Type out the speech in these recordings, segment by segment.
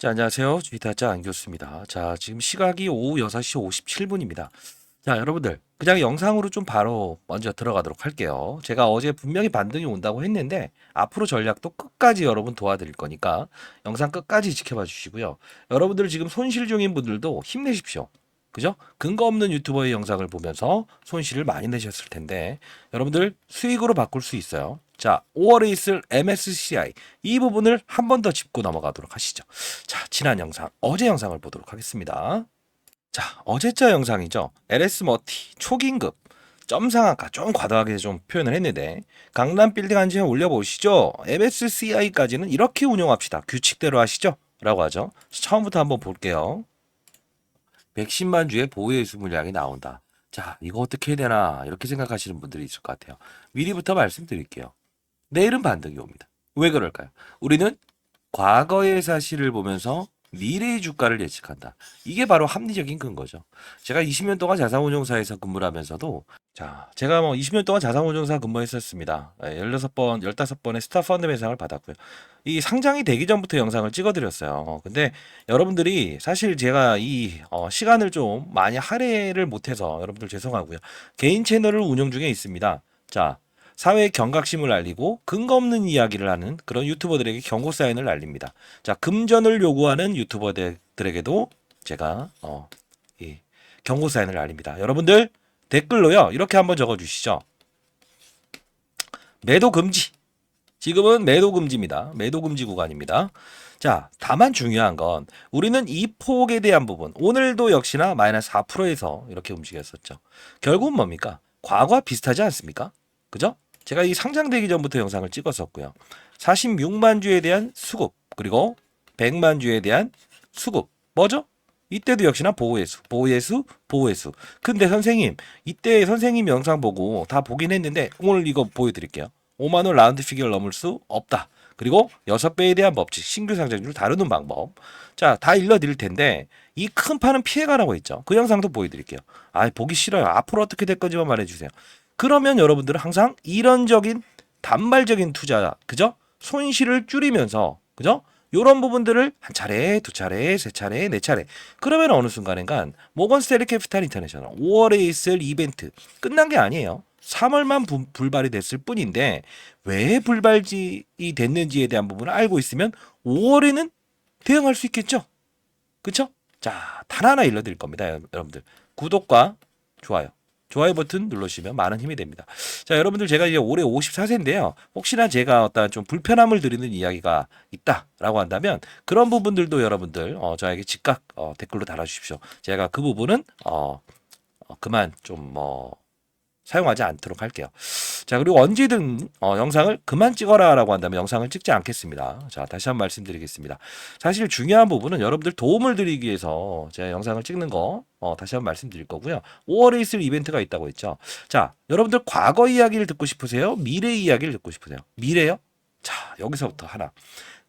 자, 안녕하세요. 주식타짜 안교수입니다. 자, 지금 시각이 오후 6시 57분입니다. 자, 여러분들, 그냥 영상으로 좀 바로 먼저 들어가도록 할게요. 제가 어제 분명히 반등이 온다고 했는데, 앞으로 전략도 끝까지 여러분 도와드릴 거니까, 영상 끝까지 지켜봐 주시고요. 여러분들 지금 손실 중인 분들도 힘내십시오. 그죠? 근거 없는 유튜버의 영상을 보면서 손실을 많이 내셨을 텐데, 여러분들 수익으로 바꿀 수 있어요. 자, 5월에 있을 MSCI 이 부분을 한 번 더 짚고 넘어가도록 하시죠. 자, 지난 영상, 어제 영상을 보도록 하겠습니다. 자, 어제자 영상이죠. LS 머티 초긴급 점상한가 좀 과도하게 좀 표현을 했는데 강남 빌딩 한지에 올려보시죠. MSCI까지는 이렇게 운용합시다. 규칙대로 하시죠. 라고 하죠. 처음부터 한번 볼게요. 110만 주의 보유예수 물량이 나온다. 자, 이거 어떻게 해야 되나 이렇게 생각하시는 분들이 있을 것 같아요. 미리부터 말씀드릴게요. 내일은 반등이 옵니다. 왜 그럴까요? 우리는 과거의 사실을 보면서 미래의 주가를 예측한다. 이게 바로 합리적인 근거죠. 제가 20년 동안 자산운용사에서 근무를 하면서도 제가 20년 동안 자산운용사 근무했었습니다. 16번, 15번의 스타 펀드 매상을 받았고요. 이 상장이 되기 전부터 영상을 찍어드렸어요. 근데 여러분들이 사실 제가 시간을 좀 많이 할애를 못해서 여러분들 죄송하고요. 개인 채널을 운영 중에 있습니다. 자, 사회의 경각심을 알리고 근거 없는 이야기를 하는 그런 유튜버들에게 경고 사인을 날립니다. 자, 금전을 요구하는 유튜버들에게도 제가 이 경고 사인을 날립니다. 여러분들 댓글로요 이렇게 한번 적어주시죠. 매도 금지. 지금은 매도 금지입니다. 매도 금지 구간입니다. 자, 다만 중요한 건 우리는 이 폭에 대한 부분 오늘도 역시나 마이너스 4%에서 이렇게 움직였었죠. 결국은 뭡니까? 과거와 비슷하지 않습니까? 그죠? 제가 이 상장되기 전부터 영상을 찍었었고요. 46만 주에 대한 수급 그리고 100만 주에 대한 수급 뭐죠? 이때도 역시나 보호예수, 보호예수, 보호예수. 근데 선생님 이때 선생님 영상 보고 다 보긴 했는데 오늘 이거 보여드릴게요. 5만 원 라운드 피겨를 넘을 수 없다. 그리고 6배에 대한 법칙, 신규 상장률을 다루는 방법. 자, 다 일러드릴 텐데 이 큰 판은 피해가라고 했죠. 그 영상도 보여드릴게요. 아, 보기 싫어요. 앞으로 어떻게 될 건지만 말해주세요. 그러면 여러분들은 항상 이런적인 단발적인 투자, 그죠? 손실을 줄이면서, 그죠? 요런 부분들을 한 차례, 두 차례, 세 차례, 네 차례. 그러면 어느 순간인간 모건 스탠리 캐피탈 인터내셔널 5월에 있을 이벤트 끝난 게 아니에요. 3월만 불발이 됐을 뿐인데 왜 불발이 됐는지에 대한 부분을 알고 있으면 5월에는 대응할 수 있겠죠? 그쵸? 자, 단 하나 일러드릴 겁니다. 여러분들. 구독과 좋아요. 좋아요 버튼 눌러주시면 많은 힘이 됩니다. 자, 여러분들 제가 이제 올해 54세인데요. 혹시나 제가 어떤 좀 불편함을 드리는 이야기가 있다라고 한다면 그런 부분들도 여러분들 저에게 즉각 댓글로 달아주십시오. 제가 그 부분은 그만 좀 사용하지 않도록 할게요. 자, 그리고 언제든 영상을 그만 찍어라라고 한다면 영상을 찍지 않겠습니다. 자, 다시 한번 말씀드리겠습니다. 사실 중요한 부분은 여러분들 도움을 드리기 위해서 제가 영상을 찍는 거 다시 한번 말씀드릴 거고요. 5월에 있을 이벤트가 있다고 했죠. 자, 여러분들 과거 이야기를 듣고 싶으세요? 미래 이야기를 듣고 싶으세요? 미래요? 자, 여기서부터 하나.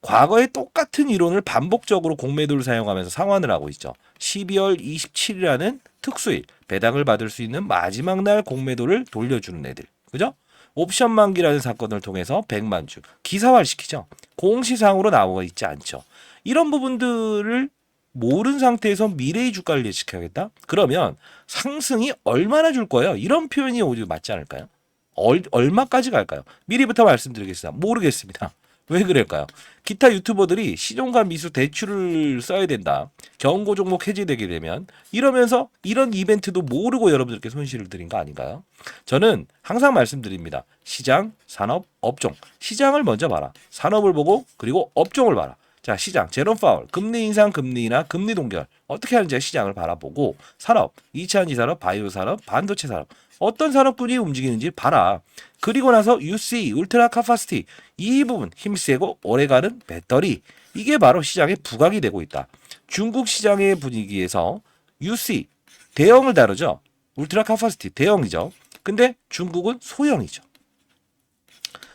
과거의 똑같은 이론을 반복적으로 공매도를 사용하면서 상환을 하고 있죠. 12월 27일이라는 특수일, 배당을 받을 수 있는 마지막 날 공매도를 돌려주는 애들. 그죠? 옵션 만기라는 사건을 통해서 100만 주 기사화시키죠. 공시상으로 나와 있지 않죠. 이런 부분들을 모른 상태에서 미래의 주가를 예측하겠다? 그러면 상승이 얼마나 줄 거예요? 이런 표현이 오히려 맞지 않을까요? 얼마까지 갈까요? 미리부터 말씀드리겠습니다. 모르겠습니다. 왜 그럴까요? 기타 유튜버들이 시종과 미수 대출을 써야 된다. 경고 종목 해지되게 되면 이러면서 이런 이벤트도 모르고 여러분들께 손실을 드린 거 아닌가요? 저는 항상 말씀드립니다. 시장, 산업, 업종. 시장을 먼저 봐라. 산업을 보고 그리고 업종을 봐라. 자, 시장, 제롬 파월, 금리 인상, 금리 인하, 금리 동결. 어떻게 하는지 시장을 바라보고 산업, 2차 전지 산업, 바이오 산업, 반도체 산업. 어떤 산업군이 움직이는지 봐라. 그리고 나서 UC, 울트라 카파시티 이 부분 힘세고 오래가는 배터리 이게 바로 시장의 부각이 되고 있다. 중국 시장의 분위기에서 UC 대형을 다루죠. 울트라 카파시티 대형이죠. 근데 중국은 소형이죠.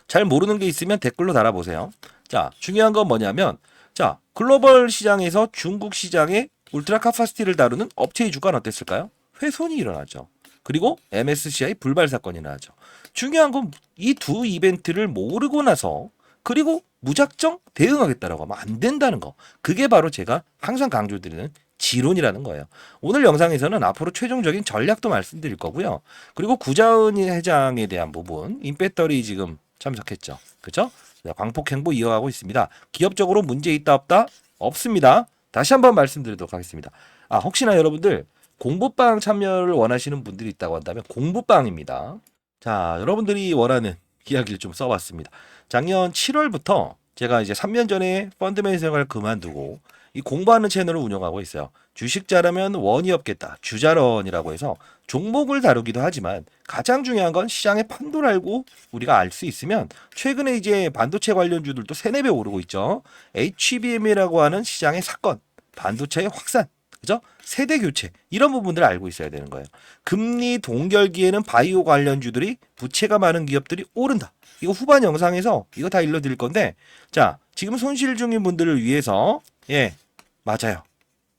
잘 모르는 게 있으면 댓글로 달아보세요. 자, 중요한 건 뭐냐면 자, 글로벌 시장에서 중국 시장의 울트라 카파시티를 다루는 업체의 주가는 어땠을까요? 훼손이 일어나죠. 그리고 MSCI 불발 사건이 나죠. 중요한 건 이 두 이벤트를 모르고 나서 그리고 무작정 대응하겠다라고 하면 안 된다는 거. 그게 바로 제가 항상 강조드리는 지론이라는 거예요. 오늘 영상에서는 앞으로 최종적인 전략도 말씀드릴 거고요. 그리고 구자은 회장에 대한 부분, 인배터리 지금 참석했죠. 그죠? 광폭 행보 이어가고 있습니다. 기업적으로 문제 있다 없다? 없습니다. 다시 한번 말씀드리도록 하겠습니다. 혹시나 여러분들 공부방 참여를 원하시는 분들이 있다고 한다면 공부방입니다. 자, 여러분들이 원하는 이야기를 좀 써봤습니다. 작년 7월부터 제가 이제 3년 전에 펀드맨 생활을 그만두고 이 공부하는 채널을 운영하고 있어요. 주식 잘하면 원이 없겠다. 주자런이라고 해서 종목을 다루기도 하지만 가장 중요한 건 시장의 판도를 알고 우리가 알 수 있으면 최근에 이제 반도체 관련주들도 3, 4배 오르고 있죠. HBM이라고 하는 시장의 사건, 반도체의 확산, 그죠? 세대 교체 이런 부분들을 알고 있어야 되는 거예요. 금리 동결기에는 바이오 관련주들이 부채가 많은 기업들이 오른다. 이거 후반 영상에서 이거 다 일러드릴 건데, 자, 지금 손실 중인 분들을 위해서 맞아요.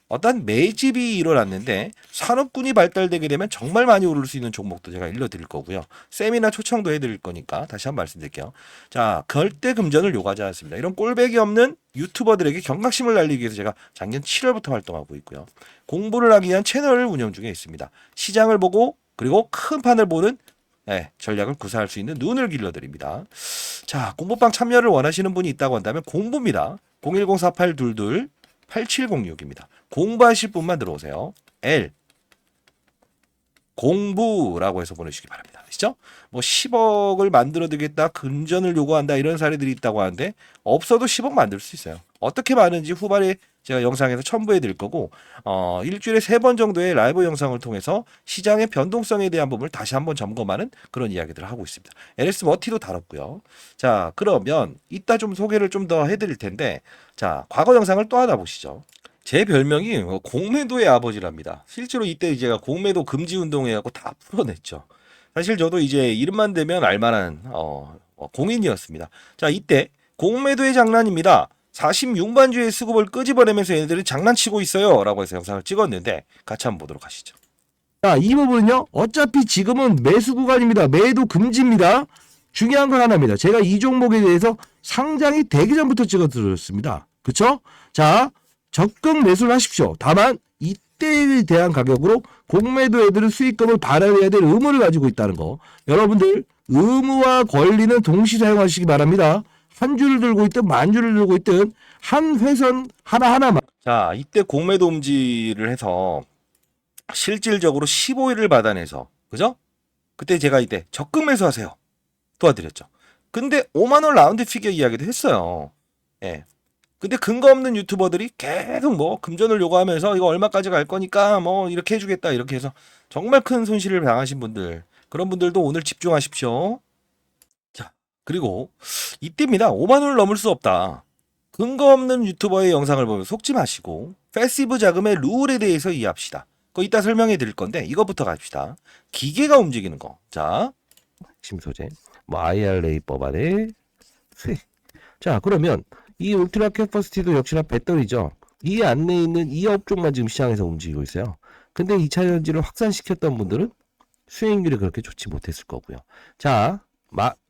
어떤 매집이 일어났는데 산업군이 발달되게 되면 정말 많이 오를 수 있는 종목도 제가 일러드릴 거고요. 세미나 초청도 해드릴 거니까 다시 한번 말씀드릴게요. 자, 절대 금전을 요구하지 않습니다. 이런 꼴배기 없는 유튜버들에게 경각심을 날리기 위해서 제가 작년 7월부터 활동하고 있고요. 공부를 하기 위한 채널을 운영 중에 있습니다. 시장을 보고 그리고 큰 판을 보는 전략을 구사할 수 있는 눈을 길러드립니다. 자, 공부방 참여를 원하시는 분이 있다고 한다면 공부입니다. 010-4822-8706입니다. 공부하실 분만 들어오세요. L 공부라고 해서 보내주시기 바랍니다. 아시죠? 뭐 10억을 만들어두겠다, 금전을 요구한다 이런 사례들이 있다고 하는데 없어도 10억 만들 수 있어요. 어떻게 많은지 후반에 제가 영상에서 첨부해 드릴 거고 일주일에 3번 정도의 라이브 영상을 통해서 시장의 변동성에 대한 부분을 다시 한번 점검하는 그런 이야기들을 하고 있습니다. LS 머티도 다뤘고요. 자, 그러면 이따 좀 소개를 좀 더 해드릴 텐데, 자, 과거 영상을 또 하나 보시죠. 제 별명이 공매도의 아버지랍니다. 실제로 이때 제가 공매도 금지 운동해갖고 다 풀어냈죠. 사실 저도 이제 이름만 대면 알만한 공인이었습니다. 자, 이때 공매도의 장난입니다. 46만주의 수급을 끄집어내면서 얘네들이 장난치고 있어요 라고 해서 영상을 찍었는데 같이 한번 보도록 하시죠. 자, 이 부분은요, 어차피 지금은 매수 구간입니다. 매도 금지입니다. 중요한 건 하나입니다. 제가 이 종목에 대해서 상장이 되기 전부터 찍어드렸습니다. 그쵸? 자, 적극 매수를 하십시오. 다만 이때에 대한 가격으로 공매도 애들은 수익금을 발행해야 될 의무를 가지고 있다는 거. 여러분들 의무와 권리는 동시 사용하시기 바랍니다. 한 줄을 들고 있든 만 줄을 들고 있든 한 회선 하나하나만. 자, 이때 공매도 금지를 해서 실질적으로 15일을 받아내서, 그죠? 그때 제가 이때 적극 매수하세요 도와드렸죠. 근데 5만원 라운드 피겨 이야기도 했어요. 근데 근거 없는 유튜버들이 계속 뭐 금전을 요구하면서 이거 얼마까지 갈 거니까 뭐 이렇게 해주겠다 이렇게 해서 정말 큰 손실을 당하신 분들, 그런 분들도 오늘 집중하십시오. 자, 그리고 이때입니다. 5만원을 넘을 수 없다. 근거 없는 유튜버의 영상을 보면 속지 마시고 패시브 자금의 룰에 대해서 이해합시다. 그거 이따 설명해 드릴 건데 이거부터 갑시다. 기계가 움직이는 거. 자, 핵심 소재. 뭐 IRA 법안의 수익. 자, 그러면 이 울트라 캐퍼시티도 역시나 배터리죠. 이 안에 있는 이 업종만 지금 시장에서 움직이고 있어요. 근데 2차 전지를 확산시켰던 분들은 수익률이 그렇게 좋지 못했을 거고요. 자,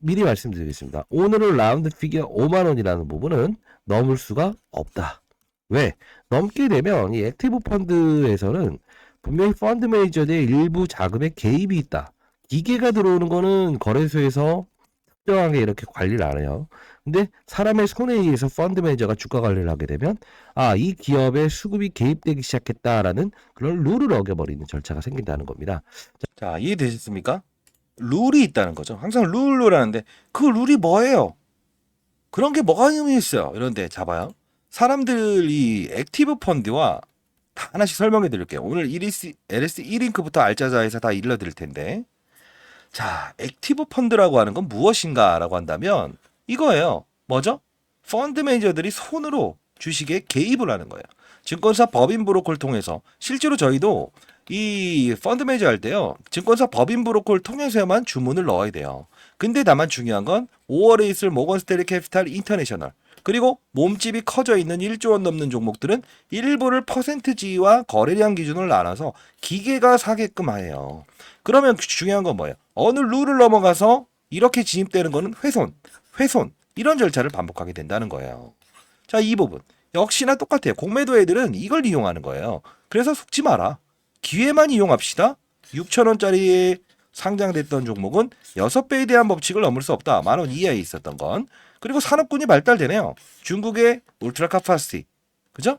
미리 말씀드리겠습니다. 오늘은 라운드 피겨 5만원이라는 부분은 넘을 수가 없다. 왜? 넘게 되면 이 액티브 펀드에서는 분명히 펀드 매니저들의 일부 자금에 개입이 있다. 기계가 들어오는 거는 거래소에서 특정하게 이렇게 관리를 안 해요. 근데 사람의 손에 의해서 펀드 매니저가 주가 관리를 하게 되면 이 기업의 수급이 개입되기 시작했다라는 그런 룰을 어겨버리는 절차가 생긴다는 겁니다. 자, 이해되셨습니까? 룰이 있다는 거죠. 항상 룰을 하는데 그 룰이 뭐예요? 그런 게 뭐가 의미 있어요? 이런데 잡아요. 사람들이 액티브 펀드와 다 하나씩 설명해 드릴게요. 오늘 LS 1링크부터 알짜자에서 다 일러드릴 텐데, 자, 액티브 펀드라고 하는 건 무엇인가라고 한다면 이거예요. 뭐죠? 펀드 매니저들이 손으로 주식에 개입을 하는 거예요. 증권사 법인 브로커를 통해서, 실제로 저희도 이 펀드 매니저 할 때요, 증권사 법인 브로커를 통해서만 주문을 넣어야 돼요. 근데 다만 중요한 건 5월에 있을 모건 스탠리 캐피탈 인터내셔널, 그리고 몸집이 커져 있는 1조 원 넘는 종목들은 일부를 퍼센트지와 거래량 기준으로 나눠서 기계가 사게끔 해요. 그러면 중요한 건 뭐예요? 어느 룰을 넘어가서 이렇게 진입되는 거는 훼손. 이런 절차를 반복하게 된다는 거예요. 자, 이 부분 역시나 똑같아요. 공매도 애들은 이걸 이용하는 거예요. 그래서 속지 마라. 기회만 이용합시다. 6,000원짜리에 상장됐던 종목은 6배에 대한 법칙을 넘을 수 없다. 10,000원 이하에 있었던 건. 그리고 산업군이 발달되네요. 중국의 울트라 카파시티. 그죠?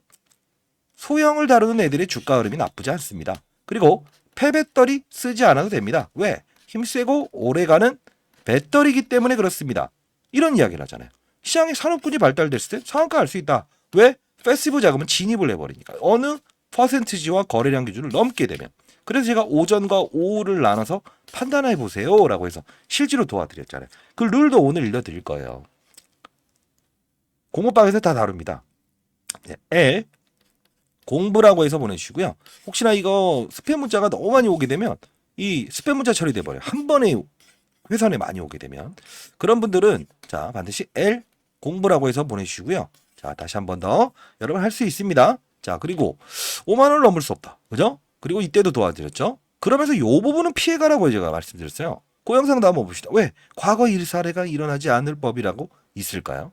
소형을 다루는 애들의 주가 흐름이 나쁘지 않습니다. 그리고 폐배터리 쓰지 않아도 됩니다. 왜? 힘세고 오래가는 배터리이기 때문에 그렇습니다. 이런 이야기를 하잖아요. 시장에 산업군이 발달됐을 때 상한가 할 수 있다. 왜? 패시브 자금은 진입을 해버리니까. 어느 퍼센트지와 거래량 기준을 넘게 되면. 그래서 제가 오전과 오후를 나눠서 판단해 보세요 라고 해서 실제로 도와드렸잖아요. 그 룰도 오늘 읽어드릴 거예요. 공부방에서 다 다룹니다. L 공부라고 해서 보내주시고요. 혹시나 이거 스팸 문자가 너무 많이 오게 되면 이 스팸 문자 처리돼 버려요. 한 번에 회선에 많이 오게 되면 그런 분들은 자 반드시 L 공부라고 해서 보내주시고요. 자 다시 한 번 더 여러분 할 수 있습니다. 자 그리고 5만 원을 넘을 수 없다. 그죠? 그리고 이때도 도와드렸죠. 그러면서 이 부분은 피해가라고 제가 말씀드렸어요. 그 영상도 한번 봅시다. 왜? 과거 일 사례가 일어나지 않을 법이라고 있을까요?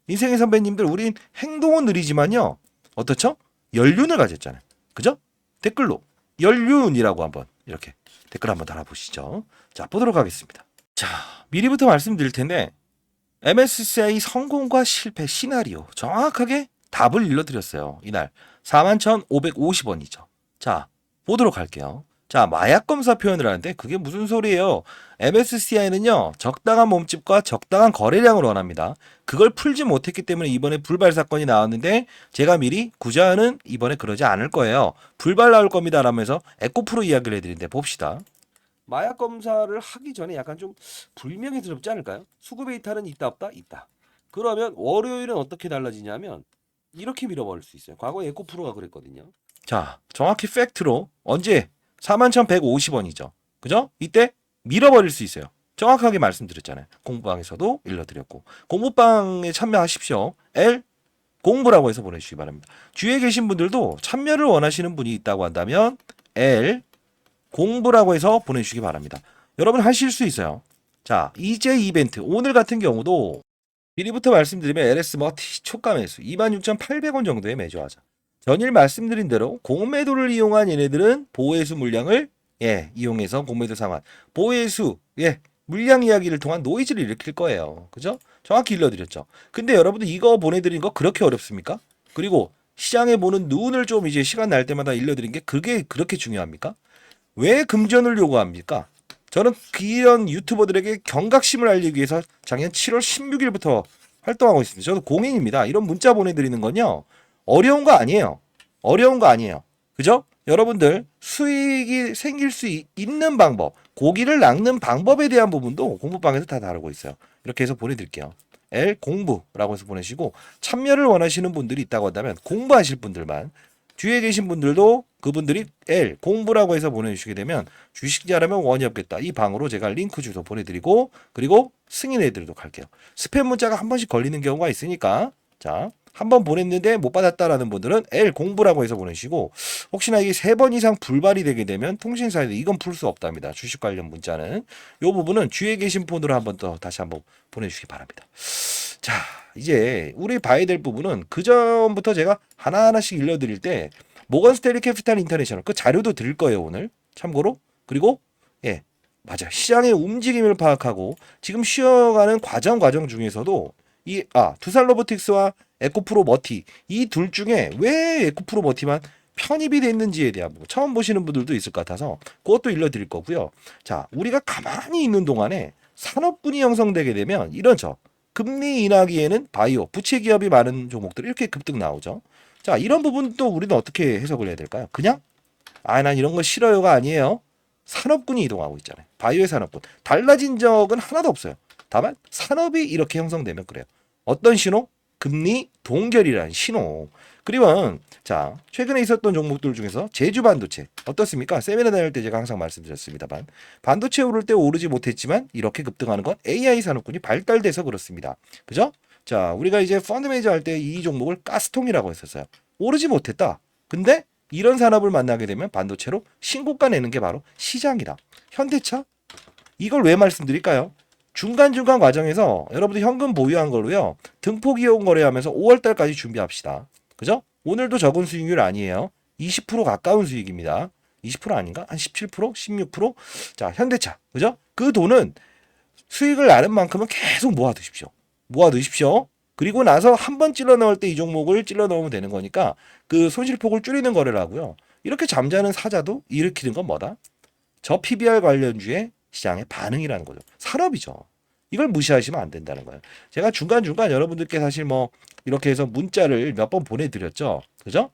인생의 선배님들 우린 행동은 느리지만요. 어떻죠? 연륜을 가졌잖아요. 그죠? 댓글로 연륜이라고 한번 이렇게 댓글 한번 달아보시죠. 자 보도록 하겠습니다. 자 미리부터 말씀드릴 텐데 MSCI 성공과 실패 시나리오 정확하게 답을 일러드렸어요. 이날 41,550원이죠. 자 보도록 할게요. 자 마약 검사 표현을 하는데 그게 무슨 소리예요? MSCI는요 적당한 몸집과 적당한 거래량을 원합니다. 그걸 풀지 못했기 때문에 이번에 불발 사건이 나왔는데 제가 미리 구자는 이번에 그러지 않을 거예요. 불발 나올 겁니다 라면서 에코프로 이야기를 해드리는데 봅시다. 마약 검사를 하기 전에 약간 좀 불명예스럽지 않을까요? 수급의 이탈은 있다 없다? 있다. 그러면 월요일은 어떻게 달라지냐면 이렇게 밀어버릴 수 있어요. 과거에 에코프로가 그랬거든요. 자 정확히 팩트로 언제 41,150원이죠. 그죠? 이때 밀어버릴 수 있어요. 정확하게 말씀드렸잖아요. 공부방에서도 일러드렸고 공부방에 참여하십시오. L 공부라고 해서 보내주시기 바랍니다. 주위에 계신 분들도 참여를 원하시는 분이 있다고 한다면 L 공부라고 해서 보내주시기 바랍니다. 여러분 하실 수 있어요. 자 이제 이벤트 오늘 같은 경우도 미리부터 말씀드리면 LS 머티 초가 매수 26,800원 정도에 매수하자. 전일 말씀드린 대로 공매도를 이용한 얘네들은 보호해수 물량을 이용해서 공매도 상환 보호해수 물량 이야기를 통한 노이즈를 일으킬 거예요. 그죠? 정확히 일러드렸죠. 근데 여러분들 이거 보내드린 거 그렇게 어렵습니까? 그리고 시장에 보는 눈을 좀 이제 시간 날 때마다 일러드린 게 그게 그렇게 중요합니까? 왜 금전을 요구합니까? 저는 이런 유튜버들에게 경각심을 알리기 위해서 작년 7월 16일부터 활동하고 있습니다. 저도 공인입니다. 이런 문자 보내드리는 건요. 어려운 거 아니에요. 어려운 거 아니에요. 그죠? 여러분들 수익이 생길 수 있는 방법, 고기를 낚는 방법에 대한 부분도 공부방에서 다 다루고 있어요. 이렇게 해서 보내드릴게요. L 공부라고 해서 보내시고 참여를 원하시는 분들이 있다고 한다면 공부하실 분들만 뒤에 계신 분들도 그분들이 L 공부라고 해서 보내주시게 되면 주식 잘하면 원이 없겠다. 이 방으로 제가 링크 주소 보내드리고 그리고 승인해드리도록 할게요. 스팸 문자가 한 번씩 걸리는 경우가 있으니까 자 한 번 보냈는데 못 받았다라는 분들은 L 공부라고 해서 보내시고 혹시나 이게 3번 이상 불발이 되게 되면 통신사에서 이건 풀 수 없답니다. 주식 관련 문자는 이 부분은 뒤에 계신 폰으로 한번 더 다시 한번 보내주시기 바랍니다. 자 이제 우리 봐야 될 부분은 그 전부터 제가 하나하나씩 일러드릴 때 모건 스탠리 캐피탈 인터내셔널 그 자료도 드릴 거예요 오늘 참고로. 그리고 맞아 시장의 움직임을 파악하고 지금 쉬어가는 과정 중에서도 두산 로보틱스와 에코프로 머티 이 둘 중에 왜 에코프로 머티만 편입이 됐는지에 대한 부분 처음 보시는 분들도 있을 것 같아서 그것도 일러드릴 거고요. 자 우리가 가만히 있는 동안에 산업군이 형성되게 되면 이런죠. 금리 인하기에는 바이오, 부채 기업이 많은 종목들이 이렇게 급등 나오죠. 자, 이런 부분도 우리는 어떻게 해석을 해야 될까요? 그냥 난 이런 거 싫어요가 아니에요. 산업군이 이동하고 있잖아요. 바이오의 산업군. 달라진 적은 하나도 없어요. 다만 산업이 이렇게 형성되면 그래요. 어떤 신호? 금리 동결이라는 신호. 그리고 자 최근에 있었던 종목들 중에서 제주 반도체 어떻습니까? 세미나 다닐 때 제가 항상 말씀드렸습니다만 반도체 오를 때 오르지 못했지만 이렇게 급등하는 건 AI 산업군이 발달돼서 그렇습니다. 그죠? 자 우리가 이제 펀드 매니저 할 때 이 종목을 가스통이라고 했었어요. 오르지 못했다. 근데 이런 산업을 만나게 되면 반도체로 신고가 내는 게 바로 시장이다. 현대차? 이걸 왜 말씀드릴까요? 중간중간 과정에서 여러분들 현금 보유한 거로요. 등폭 이용 거래하면서 5월달까지 준비합시다. 그죠? 오늘도 적은 수익률 아니에요. 20% 가까운 수익입니다. 20% 아닌가? 한 17%? 16%? 자, 현대차. 그죠? 그 돈은 수익을 나는 만큼은 계속 모아두십시오. 모아두십시오. 그리고 나서 한 번 찔러 넣을 때 이 종목을 찔러 넣으면 되는 거니까 그 손실폭을 줄이는 거래를 하고요. 이렇게 잠자는 사자도 일으키는 건 뭐다? 저 PBR 관련주의 시장의 반응이라는 거죠. 산업이죠. 이걸 무시하시면 안 된다는 거예요. 제가 중간중간 여러분들께 사실 뭐 이렇게 해서 문자를 몇 번 보내드렸죠. 그죠?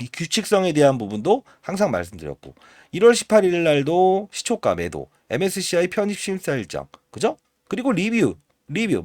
이 규칙성에 대한 부분도 항상 말씀드렸고 1월 18일 날도 시초가 매도 MSCI 편입 심사 일정 그죠? 그리고 리뷰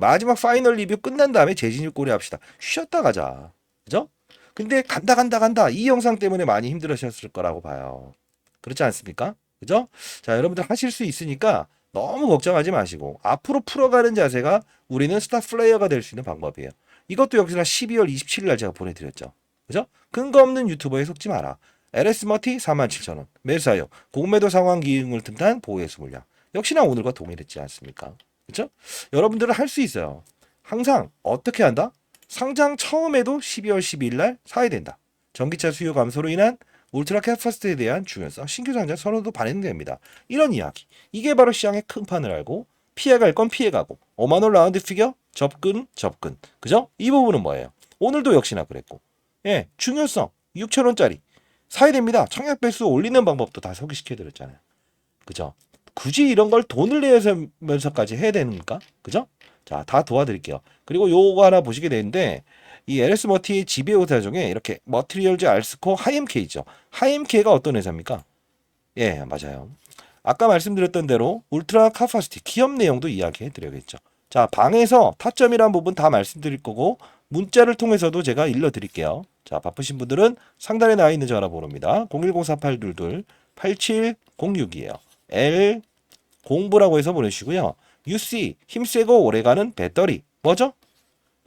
마지막 파이널 리뷰 끝난 다음에 재진입 고려합시다. 쉬었다 가자. 그죠? 근데 간다 이 영상 때문에 많이 힘들으셨을 거라고 봐요. 그렇지 않습니까? 그죠? 자, 여러분들 하실 수 있으니까 너무 걱정하지 마시고 앞으로 풀어가는 자세가 우리는 스타 플레이어가 될 수 있는 방법이에요. 이것도 역시나 12월 27일 날 제가 보내드렸죠. 그죠? 근거 없는 유튜버에 속지 마라. LS 머티 47,000원. 매수하여 공매도 상황 기능을 튼단 보호해수 물량. 역시나 오늘과 동일했지 않습니까? 그죠? 여러분들은 할 수 있어요. 항상 어떻게 한다? 상장 처음에도 12월 12일 날 사야 된다. 전기차 수요 감소로 인한 울트라 캐퍼시티에 대한 중요성, 신규 상장 선언도 반영됩니다. 이런 이야기. 이게 바로 시장의 큰 판을 알고 피해갈 건 피해가고 5만 원 라운드 피겨 접근. 그죠? 이 부분은 뭐예요? 오늘도 역시나 그랬고. 예, 중요성 6,000원짜리 사야 됩니다. 청약 배수 올리는 방법도 다 소개시켜 드렸잖아요. 그죠? 굳이 이런 걸 돈을 내면서까지 해야 되는가? 그죠? 자, 다 도와드릴게요. 그리고 요거 하나 보시게 되는데 이 LS 머티의 지배회사 중에 이렇게 머티리얼즈 알스코 하이엠케이죠. 하이엠케이가 어떤 회사입니까? 예, 맞아요. 아까 말씀드렸던 대로 울트라 카파시티 기업 내용도 이야기해 드려야겠죠. 자, 방에서 타점이란 부분 다 말씀드릴 거고 문자를 통해서도 제가 일러드릴게요. 자, 바쁘신 분들은 상단에 나와 있는 전화번호입니다. 010-4822-8706이에요. L 공부라고 해서 보내주시고요. UC 힘세고 오래가는 배터리 뭐죠?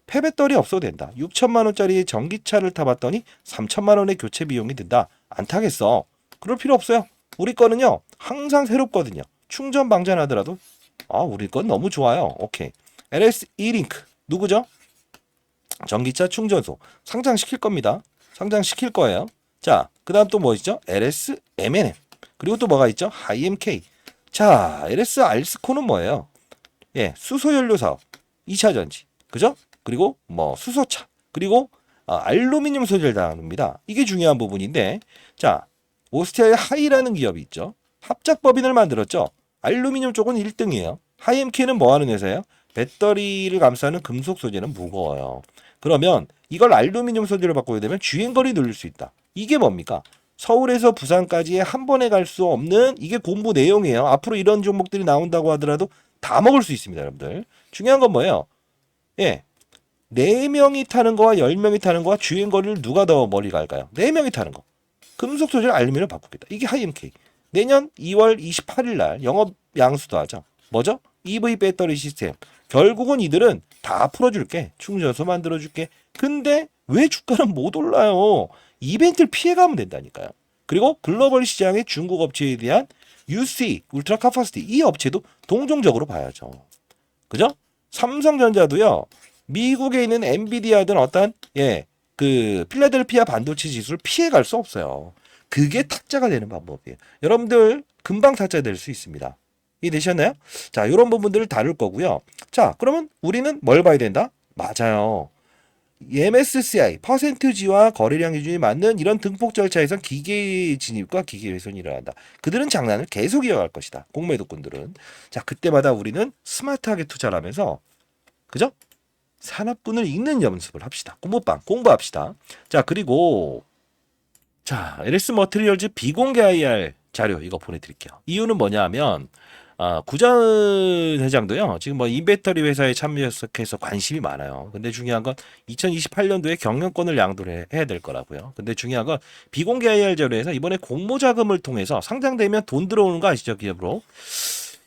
폐배터리 없어도 된다. 6천만 원짜리 전기차를 타봤더니 3천만 원의 교체 비용이 든다. 안 타겠어. 그럴 필요 없어요. 우리 거는요 항상 새롭거든요. 충전 방전하더라도 우리 건 너무 좋아요. 오케이. LS E링크 누구죠? 전기차 충전소 상장시킬 겁니다. 상장시킬 거예요. 자, 그 다음 또 뭐 있죠? LS M&M 그리고 또 뭐가 있죠? IMK. 자, LS 알스코는 뭐예요? 예, 수소연료 사업 2차 전지 그죠? 그리고 뭐 수소차 그리고 알루미늄 소재를 다룹니다. 이게 중요한 부분인데 자, 오스트리아의 하이라는 기업이 있죠. 합작법인을 만들었죠. 알루미늄 쪽은 1등이에요. 하이엠케는 뭐 하는 회사예요? 배터리를 감싸는 금속 소재는 무거워요. 그러면 이걸 알루미늄 소재로 바꾸게 되면 주행거리 늘릴 수 있다. 이게 뭡니까? 서울에서 부산까지 한 번에 갈 수 없는 이게 공부 내용이에요. 앞으로 이런 종목들이 나온다고 하더라도 다 먹을 수 있습니다, 여러분들. 중요한 건 뭐예요? 예. 4명이 타는 거와 10명이 타는 거와 주행거리를 누가 더 멀리 갈까요? 4명이 타는 거. 금속 소재를 알루미늄으로 바꾸겠다. 이게 하이엠케이. 내년 2월 28일 날 영업 양수도 하죠. 뭐죠? EV 배터리 시스템. 결국은 이들은 다 풀어줄게. 충전소 만들어줄게. 근데 왜 주가는 못 올라요? 이벤트를 피해가면 된다니까요. 그리고 글로벌 시장의 중국 업체에 대한 UC, 울트라 카파시티 이 업체도 동종적으로 봐야죠. 그죠? 삼성전자도요. 미국에 있는 엔비디아든 어떤 그 필라델피아 반도체 지수를 피해갈 수 없어요. 그게 타짜가 되는 방법이에요. 여러분들 금방 타짜 될 수 있습니다. 이해되셨나요? 자, 이런 부분들을 다룰 거고요. 자, 그러면 우리는 뭘 봐야 된다? 맞아요. MSCI 퍼센트지와 거래량 기준이 맞는 이런 등폭 절차에선 기계 진입과 기계 훼손이 일어난다. 그들은 장난을 계속 이어갈 것이다. 공매도꾼들은. 자, 그때마다 우리는 스마트하게 투자를 하면서 그죠? 산업군을 읽는 연습을 합시다. 공부방 공부합시다. 자, 그리고 자, LS 머티리얼즈 비공개 IR 자료 이거 보내드릴게요. 이유는 뭐냐면 구자은 회장도요. 지금 뭐 인배터리 회사에 참여해서 관심이 많아요. 근데 중요한 건 2028년도에 경영권을 양도를 해야 될 거라고요. 근데 중요한 건 비공개 IR 자료에서 이번에 공모 자금을 통해서 상장되면 돈 들어오는 거 아시죠? 기업으로.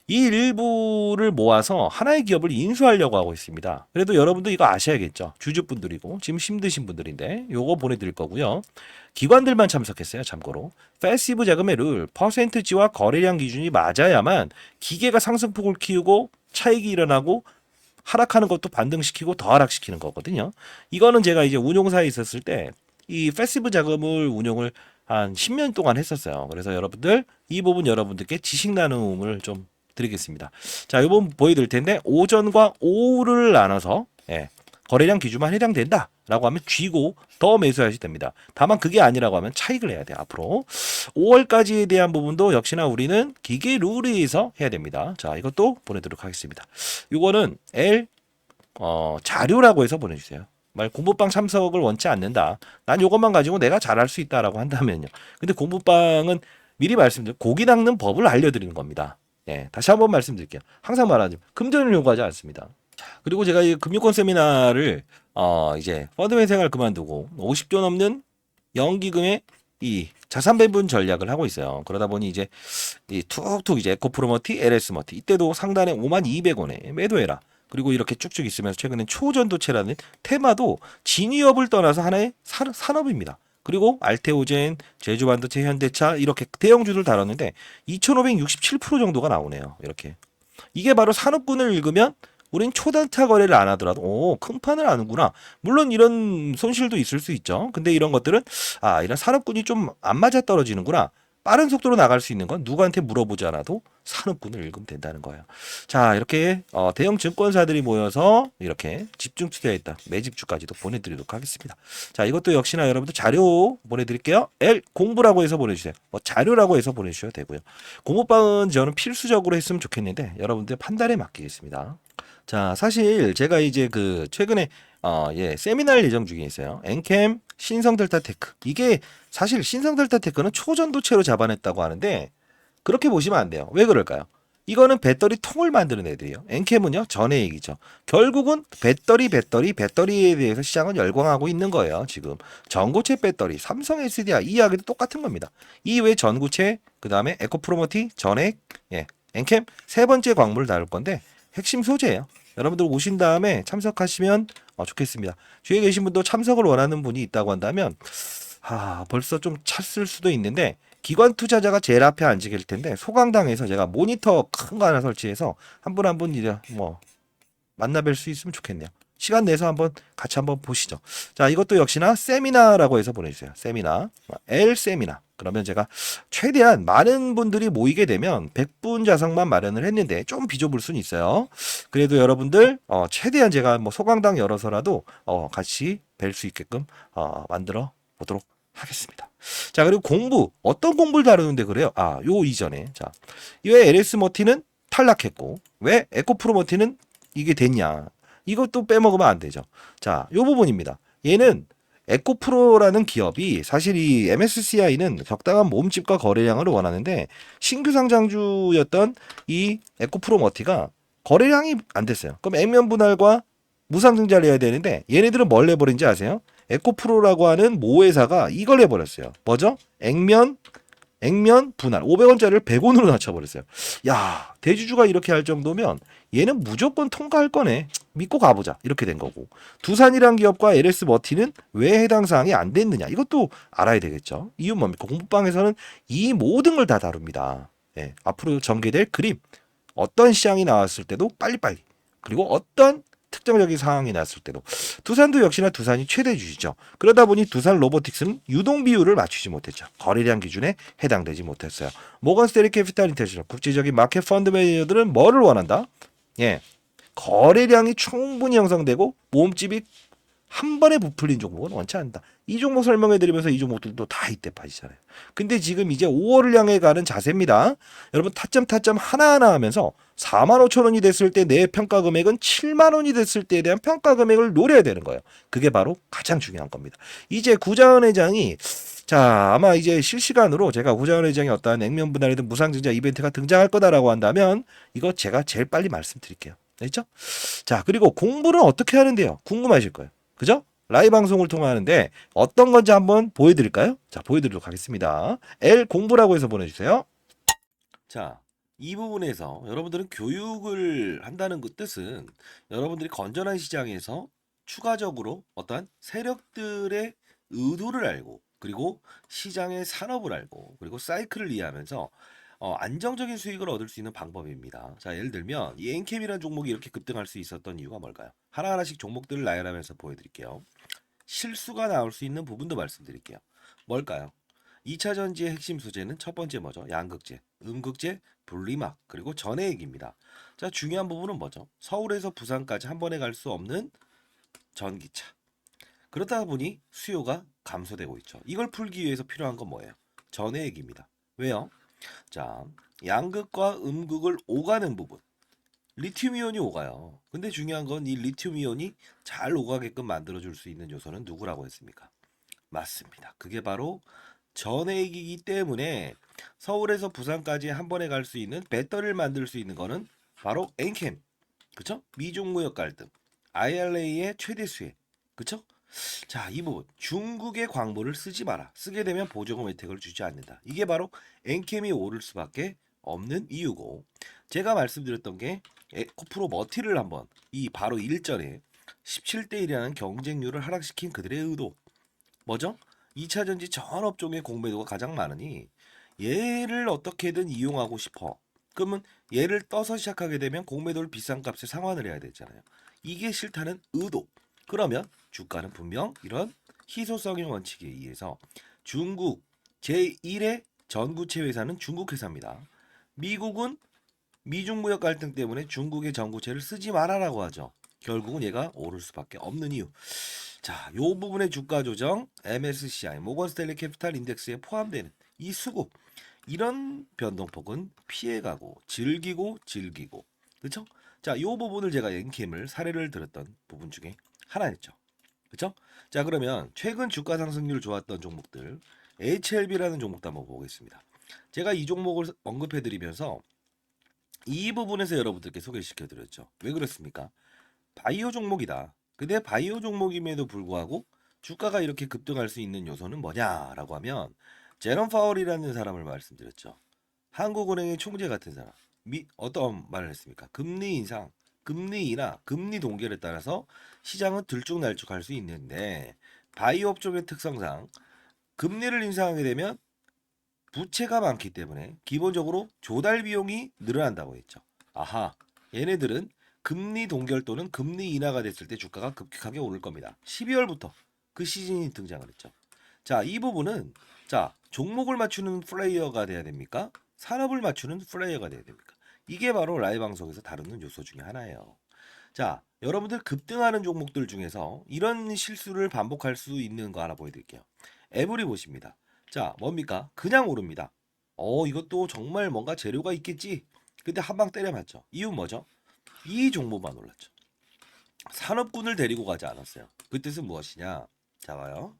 이 일부를 모아서 하나의 기업을 인수하려고 하고 있습니다. 그래도 여러분도 이거 아셔야겠죠. 주주분들이고 지금 힘드신 분들인데 요거 보내드릴 거고요. 기관들만 참석했어요. 참고로 패시브 자금의 룰 퍼센트지와 거래량 기준이 맞아야만 기계가 상승폭을 키우고 차익이 일어나고 하락하는 것도 반등시키고 더 하락시키는 거거든요. 이거는 제가 이제 운용사에 있었을 때 이 패시브 자금을 운용을 한 10년 동안 했었어요. 그래서 여러분들 이 부분 여러분들께 지식 나눔을 좀 드리겠습니다. 자, 이 부분 보여드릴 텐데 오전과 오후를 나눠서 거래량 기준만 해당된다라고 하면 쥐고 더 매수하셔도 됩니다. 다만 그게 아니라고 하면 차익을 해야 돼요. 앞으로 5월까지에 대한 부분도 역시나 우리는 기계 룰에 의해서 해야 됩니다. 자, 이것도 보내도록 하겠습니다. 이거는 자료라고 해서 보내주세요. 공부방 참석을 원치 않는다. 난 이것만 가지고 내가 잘할 수 있다라고 한다면요. 근데 공부방은 미리 말씀드려 고기 닦는 법을 알려드리는 겁니다. 다시 한번 말씀드릴게요. 항상 말하지만 금전을 요구하지 않습니다. 그리고 제가 이 금융권 세미나를 이제 펀드맨 생활 그만두고 50조 넘는 연기금의 이 자산 배분 전략을 하고 있어요. 그러다 보니 이제 이 툭툭 이제 에코프로머티, LS머티 이때도 상단에 52,000원에 매도해라. 그리고 이렇게 쭉쭉 있으면서 최근엔 초전도체라는 테마도 진위업을 떠나서 하나의 산업입니다. 그리고 알테오젠, 제주반도체, 현대차 이렇게 대형주들 다뤘는데 2,567% 정도가 나오네요. 이렇게. 이게 바로 산업군을 읽으면 우린 초단타 거래를 안 하더라도 큰 판을 아는구나. 물론 이런 손실도 있을 수 있죠. 근데 이런 것들은 이런 산업군이 좀 안 맞아 떨어지는구나. 빠른 속도로 나갈 수 있는 건 누구한테 물어보지 않아도 산업군을 읽으면 된다는 거예요. 자, 이렇게 대형 증권사들이 모여서 이렇게 집중 투자했다. 매집주까지도 보내드리도록 하겠습니다. 자, 이것도 역시나 여러분들 자료 보내드릴게요. L 공부라고 해서 보내주세요. 자료라고 해서 보내주셔도 되고요. 공부방은 저는 필수적으로 했으면 좋겠는데 여러분들 판단에 맡기겠습니다. 자, 사실 제가 이제 최근에 세미나를 예정 중에 있어요. 엔캠 신성델타테크. 이게 사실 신성델타테크는 초전도체로 잡아냈다고 하는데 그렇게 보시면 안 돼요. 왜 그럴까요? 이거는 배터리 통을 만드는 애들이에요. 엔캠은요, 전의 얘기죠. 결국은 배터리에 대해서 시장은 열광하고 있는 거예요. 지금 전고체 배터리, 삼성 SDI 이 이야기도 똑같은 겁니다. 이외에 전고체, 그 다음에 에코프로머티, 전액, 엔캠 세 번째 광물을 다룰 건데 핵심 소재예요. 여러분들 오신 다음에 참석하시면 좋겠습니다. 주위에 계신 분도 참석을 원하는 분이 있다고 한다면 벌써 좀 찼을 수도 있는데 기관 투자자가 제일 앞에 앉게 될 텐데 소강당에서 제가 모니터 큰 거 하나 설치해서 한 분 한 분 이제 만나 뵐 수 있으면 좋겠네요. 시간 내서 같이 한번 보시죠. 자, 이것도 역시나 세미나라고 해서 보내주세요. 세미나, L 세미나. 그러면 제가 최대한 많은 분들이 모이게 되면 100분 좌석만 마련을 했는데 좀 비좁을 수는 있어요. 그래도 여러분들 최대한 제가 소강당 열어서라도 같이 뵐 수 있게끔 만들어 보도록 하겠습니다. 자, 그리고 공부 어떤 공부를 다루는데 그래요? 요 이전에 왜 LS 머티는 탈락했고 왜 에코프로 머티는 이게 됐냐? 이것도 빼먹으면 안 되죠. 자, 요 부분입니다. 얘는 에코프로라는 기업이 사실 이 MSCI는 적당한 몸집과 거래량을 원하는데 신규 상장주였던 이 에코프로 머티가 거래량이 안 됐어요. 그럼 액면 분할과 무상증자를 해야 되는데 얘네들은 뭘 내버린지 아세요? 에코프로라고 하는 모회사가 이걸 해버렸어요. 뭐죠? 액면 분할 500원짜리를 100원으로 낮춰버렸어요. 야, 대주주가 이렇게 할 정도면 얘는 무조건 통과할 거네. 믿고 가보자. 이렇게 된 거고. 두산이란 기업과 LS 머티는 왜 해당 사항이 안 됐느냐. 이것도 알아야 되겠죠. 이유는 뭡니까? 공부방에서는 이 모든 걸 다 다룹니다. 앞으로 전개될 그림. 어떤 시장이 나왔을 때도 빨리빨리. 그리고 어떤 특정적인 상황이 났을 때도 두산도 역시나 두산이 최대 주주죠. 그러다 보니 두산 로보틱스는 유동 비율을 맞추지 못했죠. 거래량 기준에 해당되지 못했어요. 모건 스탠리 캐피탈 인터내셔널 국제적인 마켓 펀드 매니저들은 뭐를 원한다? 거래량이 충분히 형성되고 몸집이 한 번에 부풀린 종목은 원치 않는다. 이 종목 설명해드리면서 이 종목들도 다 이때 빠지잖아요. 근데 지금 이제 5월을 향해 가는 자세입니다. 여러분 타점 하나하나 하면서 45,000원이 됐을 때 내 평가 금액은 70,000원이 됐을 때에 대한 평가 금액을 노려야 되는 거예요. 그게 바로 가장 중요한 겁니다. 이제 구자원 회장이 아마 이제 실시간으로 제가 구자원 회장이 어떠한 액면 분할이든 무상증자 이벤트가 등장할 거다라고 한다면 이거 제가 제일 빨리 말씀드릴게요. 됐죠? 자, 그리고 공부는 어떻게 하는데요? 궁금하실 거예요. 그죠? 라이브 방송을 통화하는데 어떤 건지 한번 보여드릴까요? 자, 보여드리도록 하겠습니다. L 공부라고 해서 보내주세요. 자, 이 부분에서 여러분들은 교육을 한다는 그 뜻은 여러분들이 건전한 시장에서 추가적으로 어떠한 세력들의 의도를 알고 그리고 시장의 산업을 알고 그리고 사이클을 이해하면서 안정적인 수익을 얻을 수 있는 방법입니다. 자, 예를 들면 이 엔캠이라는 종목이 이렇게 급등할 수 있었던 이유가 뭘까요? 하나하나씩 종목들을 나열하면서 보여드릴게요. 실수가 나올 수 있는 부분도 말씀드릴게요. 뭘까요? 2차 전지의 핵심 소재는 첫 번째 뭐죠? 양극재, 음극재, 분리막, 그리고 전해액입니다. 자, 중요한 부분은 뭐죠? 서울에서 부산까지 한 번에 갈 수 없는 전기차. 그렇다 보니 수요가 감소되고 있죠. 이걸 풀기 위해서 필요한 건 뭐예요? 전해액입니다. 왜요? 자, 양극과 음극을 오가는 부분. 리튬 이온이 오가요. 근데 중요한 건 이 리튬 이온이 잘 오가게끔 만들어줄 수 있는 요소는 누구라고 했습니까? 맞습니다. 그게 바로 전해액이기 때문에 서울에서 부산까지 한 번에 갈 수 있는 배터리를 만들 수 있는 거는 바로 엔캠. 그쵸? 미중무역 갈등. IRA의 최대 수혜. 그쵸? 자, 이 부분. 중국의 광물을 쓰지 마라. 쓰게 되면 보조금 혜택을 주지 않는다. 이게 바로 엔캠이 오를 수밖에 없는 이유고, 제가 말씀드렸던 게 에코프로 머티를 한번 이 바로 일전에 17대 1이라는 경쟁률을 하락시킨 그들의 의도. 뭐죠? 2차 전지 전 업종의 공매도가 가장 많으니 얘를 어떻게든 이용하고 싶어. 그러면 얘를 떠서 시작하게 되면 공매도를 비싼 값에 상환을 해야 되잖아요. 이게 싫다는 의도. 그러면 주가는 분명 이런 희소성의 원칙에 의해서 중국 제1의 전구체 회사는 중국 회사입니다. 미국은 미중 무역 갈등 때문에 중국의 전구체를 쓰지 말아라고 하죠. 결국은 얘가 오를 수밖에 없는 이유. 자, 요 부분의 주가 조정 MSCI 모건 스탠리 캐피탈 인덱스에 포함되는 이 수급 이런 변동폭은 피해가고 즐기고 그렇죠? 자, 요 부분을 제가 엔캠을 사례를 들었던 부분 중에 하나였죠. 그렇죠? 자, 그러면 최근 주가 상승률 좋았던 종목들 HLB라는 종목도 한번 보겠습니다. 제가 이 종목을 언급해 드리면서 이 부분에서 여러분들께 소개시켜 드렸죠. 왜 그렇습니까? 바이오 종목이다. 근데 바이오 종목임에도 불구하고 주가가 이렇게 급등할 수 있는 요소는 뭐냐라고 하면 제롬 파월이라는 사람을 말씀드렸죠. 한국은행의 총재 같은 사람. 어떤 말을 했습니까? 금리 인상, 금리 인하, 금리 동결에 따라서 시장은 들쭉날쭉할 수 있는데 바이오 업종의 특성상 금리를 인상하게 되면 부채가 많기 때문에 기본적으로 조달 비용이 늘어난다고 했죠. 아하, 얘네들은 금리 동결 또는 금리 인하가 됐을 때 주가가 급격하게 오를 겁니다. 12월부터 그 시즌이 등장을 했죠. 자, 이 부분은 자, 종목을 맞추는 플레이어가 돼야 됩니까? 산업을 맞추는 플레이어가 돼야 됩니까? 이게 바로 라이브 방송에서 다루는 요소 중에 하나예요. 자, 여러분들 급등하는 종목들 중에서 이런 실수를 반복할 수 있는 거 하나 보여드릴게요. 에브리 보십니다. 자, 뭡니까? 그냥 오릅니다. 이것도 정말 뭔가 재료가 있겠지. 근데 한 방 때려 맞죠. 이유 뭐죠? 이 종목만 올랐죠. 산업군을 데리고 가지 않았어요. 그 뜻은 무엇이냐? 자, 봐요.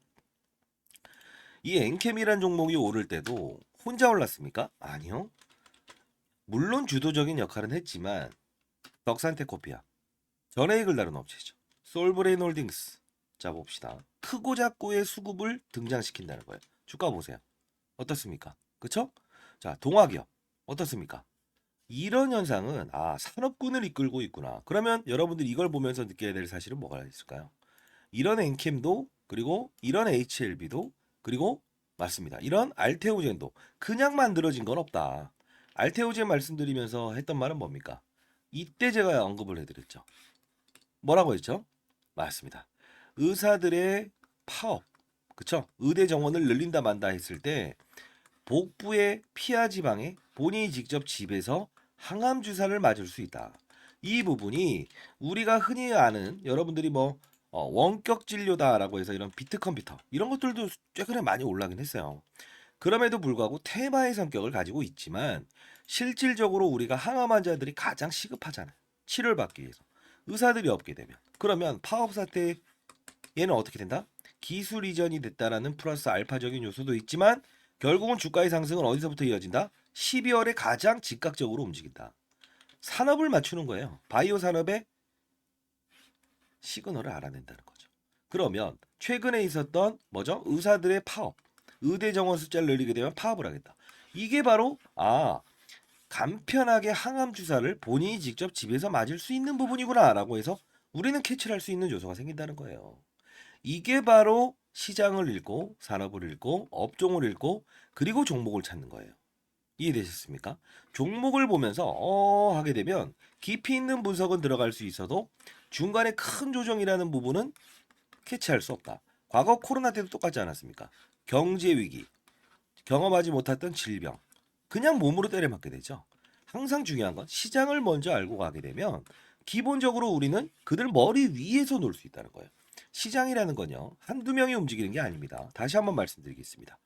이 엔캠이란 종목이 오를 때도 혼자 올랐습니까? 아니요. 물론 주도적인 역할은 했지만 덕산테코피아, 전해익을 다룬 업체죠. 솔브레인 홀딩스. 자, 봅시다. 크고 작고의 수급을 등장시킨다는 거예요. 주가 보세요. 어떻습니까? 그쵸? 자, 동화기업. 어떻습니까? 이런 현상은 산업군을 이끌고 있구나. 그러면 여러분들이 이걸 보면서 느껴야 될 사실은 뭐가 있을까요? 이런 엔캠도 그리고 이런 HLB도 그리고 맞습니다. 이런 알테오젠도 그냥 만들어진 건 없다. 알테오젠 말씀드리면서 했던 말은 뭡니까? 이때 제가 언급을 해드렸죠. 뭐라고 했죠? 맞습니다. 의사들의 파업, 그쵸? 의대 정원을 늘린다 만다 했을 때 복부의 피하 지방에 본인이 직접 집에서 항암 주사를 맞을 수 있다. 이 부분이 우리가 흔히 아는 여러분들이 원격 진료다라고 해서 이런 비트 컴퓨터 이런 것들도 최근에 많이 올라긴 했어요. 그럼에도 불구하고 테마의 성격을 가지고 있지만 실질적으로 우리가 항암 환자들이 가장 시급하잖아요. 치료를 받기 위해서. 의사들이 없게 되면. 그러면 파업 사태 얘는 어떻게 된다? 기술 이전이 됐다라는 플러스 알파적인 요소도 있지만 결국은 주가의 상승은 어디서부터 이어진다? 12월에 가장 즉각적으로 움직인다. 산업을 맞추는 거예요. 바이오 산업의 시그널을 알아낸다는 거죠. 그러면 최근에 있었던 뭐죠? 의사들의 파업, 의대 정원 숫자를 늘리게 되면 파업을 하겠다. 이게 바로 간편하게 항암 주사를 본인이 직접 집에서 맞을 수 있는 부분이구나라고 해서 우리는 캐치를 할 수 있는 요소가 생긴다는 거예요. 이게 바로 시장을 읽고 산업을 읽고 업종을 읽고 그리고 종목을 찾는 거예요. 이해되셨습니까? 종목을 보면서 하게 되면 깊이 있는 분석은 들어갈 수 있어도 중간에 큰 조정이라는 부분은 캐치할 수 없다. 과거 코로나 때도 똑같지 않았습니까? 경제 위기, 경험하지 못했던 질병, 그냥 몸으로 때려맞게 되죠. 항상 중요한 건 시장을 먼저 알고 가게 되면 기본적으로 우리는 그들 머리 위에서 놀 수 있다는 거예요. 시장이라는 건요, 한두 명이 움직이는 게 아닙니다. 다시 한번 말씀드리겠습니다.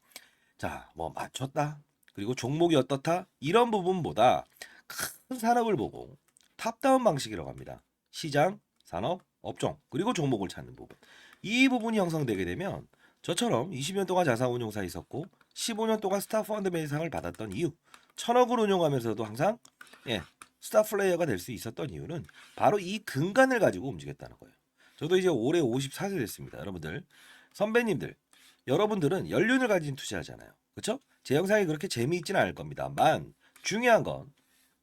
자, 뭐 맞췄다. 그리고 종목이 어떻다. 이런 부분보다 큰 산업을 보고 탑다운 방식이라고 합니다. 시장, 산업, 업종, 그리고 종목을 찾는 부분. 이 부분이 형성되게 되면 저처럼 20년 동안 자산운용사에 있었고 15년 동안 스타펀드 매상을 받았던 이유, 1000억을 운용하면서도 항상 스타 플레이어가 될 수 있었던 이유는 바로 이 근간을 가지고 움직였다는 거예요. 저도 이제 올해 54세 됐습니다. 여러분들, 선배님들, 여러분들은 연륜을 가진 투자하잖아요. 그렇죠? 제 영상이 그렇게 재미있지는 않을 겁니다만 중요한 건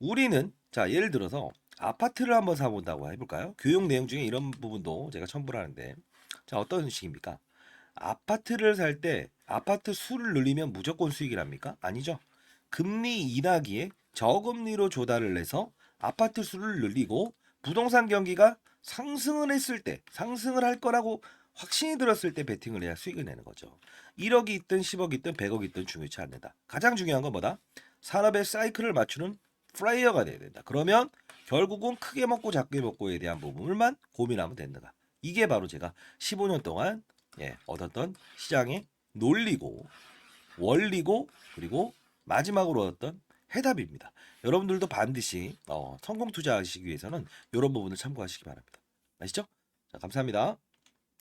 우리는 자 예를 들어서 아파트를 한번 사본다고 해볼까요? 교육 내용 중에 이런 부분도 제가 첨부를 하는데 자 어떤 식입니까? 아파트를 살 때 아파트 수를 늘리면 무조건 수익이랍니까? 아니죠. 금리 인하기에 저금리로 조달을 해서 아파트 수를 늘리고 부동산 경기가 상승을 했을 때 상승을 할 거라고 확신이 들었을 때 베팅을 해야 수익을 내는 거죠. 1억이 있든 10억이 있든 100억이 있든 중요치 않는다. 가장 중요한 건 뭐다? 산업의 사이클을 맞추는 플레이어가 돼야 된다. 그러면 결국은 크게 먹고 작게 먹고에 대한 부분을만 고민하면 된다. 이게 바로 제가 15년 동안 얻었던 시장의 논리고 원리고 그리고 마지막으로 얻었던 해답입니다. 여러분들도 반드시 성공 투자하시기 위해서는 이런 부분을 참고하시기 바랍니다. 아시죠? 자, 감사합니다.